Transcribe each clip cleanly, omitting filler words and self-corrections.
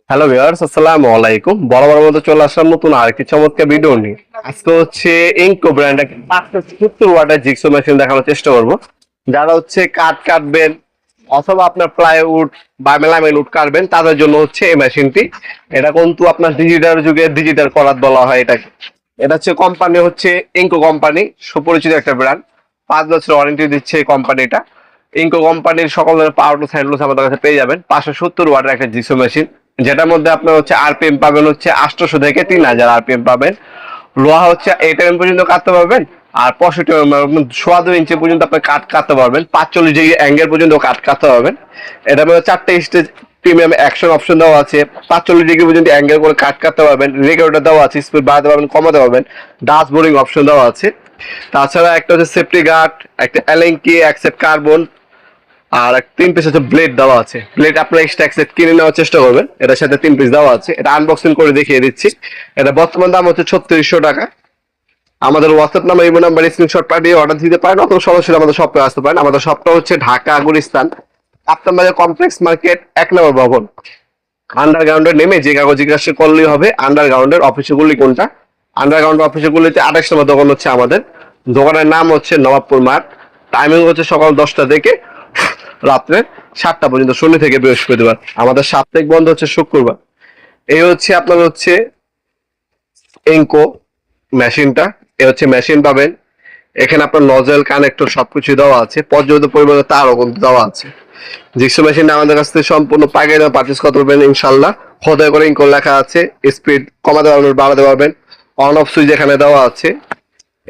Hello viewers, আসসালামু আলাইকুম। বরাবর মতো চলে আসলাম নতুন আরেকটি চমৎকার ভিডিও নিয়ে। আজকে হচ্ছে ইনকো ব্র্যান্ড একটা 570 ওয়াটের জিগসো মেশিন দেখানোর চেষ্টা করব। যারা হচ্ছে কাঠ কাটবেন অথবা আপনার প্লাইউড বা মেলামাইন উড কাটবেন তাদের জন্য হচ্ছে এই মেশিনটি। এটা কিন্তু আপনার ডিজিটাল যুগে ডিজিটাল করাত বলা হয় এটাকে। এটা হচ্ছে কোম্পানি হচ্ছে ইনকো কোম্পানি, সুপরিচিত একটা ব্র্যান্ড। 5 বছর ওয়ারেন্টি দিচ্ছে এই কোম্পানিটা। ইনকো কোম্পানির সকল ধরনের পাওয়ার টুলস হ্যান্ড টুলস আমাদের কাছে পেয়ে যাবেন। 570 ওয়াটের একটা জিগসো মেশিন, যেটার মধ্যে আপনার হচ্ছে আরপিএম পাবেন হচ্ছে 800 থেকে 3000 আরপিএম পাবেন। লোহা হচ্ছে 8 mm পর্যন্ত কাটতে পারবেন। আর 65 mm 2.5 ইঞ্চি পর্যন্ত আপনি কাট কাটতে পারবেন। 45 ডিগ্রি অ্যাঙ্গেল পর্যন্ত কাট কাটতে পারবেন। এটার মধ্যে 4টে স্টেজ প্রিমিয়াম অ্যাকশন অপশন দেওয়া আছে। 45 ডিগ্রি পর্যন্ত অ্যাঙ্গেল করে কাট কাটতে পারবেন। রেগুলেটর দেওয়া আছে, স্পিড বাড়াতে পারবেন, কমাতে পারবেন। ডাস্ট বোরিং অপশন দেওয়া আছে। তাছাড়া একটা হচ্ছে সেফটি গার্ড, একটা অ্যালেঙ্কি অ্যাকসেপ্ট কার্বন, আর 3 পিস হচ্ছে ব্লেড দেওয়া আছে। ব্লেড আপনার এক্সট্রা সেট কিনে নেওয়ার চেষ্টা করবেন। এটার সাথে 3 পিস দেওয়া আছে। এটা আনবক্সিং করে দেখিয়ে দিচ্ছি। এটা বর্তমান দাম হচ্ছে 3600 টাকা। আমাদের WhatsApp number, imo number screenshot পাঠিয়ে অর্ডার দিতে পারেন, অথবা সরাসরি আমাদের শপে আসতে পারেন। আমাদের শপটা হচ্ছে ঢাকা গুলিস্তান কাপ্তান বাজার কমপ্লেক্স মার্কেট 1 নম্বর ভবন। আন্ডারগ্রাউন্ডে নেমে যে কাগজ জিজ্ঞাসা করলেই হবে আন্ডারগ্রাউন্ডের অফিসগুলি কোনটা। আন্ডারগ্রাউন্ড অফিসগুলিতে 28 নম্বর দোকান হচ্ছে আমাদের। দোকানের নাম হচ্ছে নবাবপুর মাঠ। টাইমিং হচ্ছে সকাল 10টা থেকে রাত্রে 7টা পর্যন্ত, শনি থেকে বৃহস্পতিবার। আমাদের সাপ্তাহিক বন্ধ হচ্ছে শুক্রবার। এই হচ্ছে আপনার হচ্ছে এঙ্কো মেশিনটা। এ হচ্ছে মেশিন পাবেন। এখানে আপনার নজেল কানেক্টর সবকিছু দেওয়া আছে। পর্যাপ্ত পরিমাণে তারও কিন্তু দেওয়া আছে। জিক্সো মেশিনটা আমাদের কাছ থেকে সম্পূর্ণ পাইকারি দামে পারচেজ করতে পারবেন ইনশাল্লাহ। খোদাই করে ইনকো লেখা আছে। স্পিড কমাতে পারবেন, বাড়াতে পারবেন। অন অফ সুইচ এখানে দেওয়া আছে।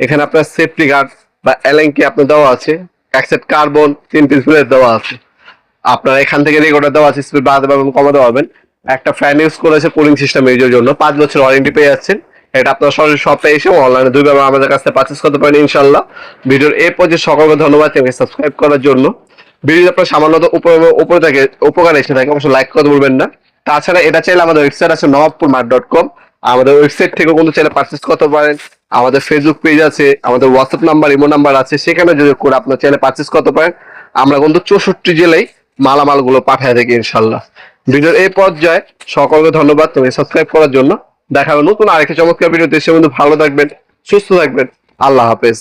এখানে আপনার সেফটি গার্ড বা এলএনকি আপনার দেওয়া আছে। অ্যাকসেপ্ট কার্বন 3 পিস ব্লেড দেওয়া আছে। আপনার এখান থেকে রেকর্ডার দেওয়া আছে, স্পিড বাড়াতে পারবেন, কমাতে পারবেন। একটা ফ্যান ইউজ করেছে কুলিং সিস্টেম ইউজের জন্য। 5 বছর ওয়ারেন্টি পেয়ে যাচ্ছেন। এটা আপনার সরাসরি শপে এসে অনলাইনে 2 বার আমাদের কাছ থেকে পারচেস করতে পারেন ইনশাল্লাহ। ভিডিওর এই পর্যায়ে সকলকে ধন্যবাদ সাবস্ক্রাইব করার জন্য। ভিডিও আপনার সামান্য উপরে থেকে উপকার এসে থাকে, অবশ্যই লাইক করতে বলবেন না। তাছাড়া এটা চাইলে আমাদের ওয়েবসাইট আছে নবাবপুরমার্ট.com। আমাদের ওয়েবসাইট থেকে কিন্তু চাইলে পারচেস করতে পারেন। আমাদের ফেসবুক পেজ আছে, আমাদের হোয়াটসঅ্যাপ নাম্বার, ইমো নাম্বার আছে, সেখানে যদি করে আপনার চাইলে পারচেস করতে পারেন। আমরা কিন্তু 64 জেলায় মালামাল গুলো পাঠায় থাকি ইনশাল্লাহ। ভিডিওর এই পর্যায়ে সকলকে ধন্যবাদ সাবস্ক্রাইব করার জন্য। দেখা হবে নতুন আরেকটা চমৎকার ভিডিও। দেশের মধ্যে ভালো থাকবেন, সুস্থ থাকবেন। আল্লাহ হাফেজ।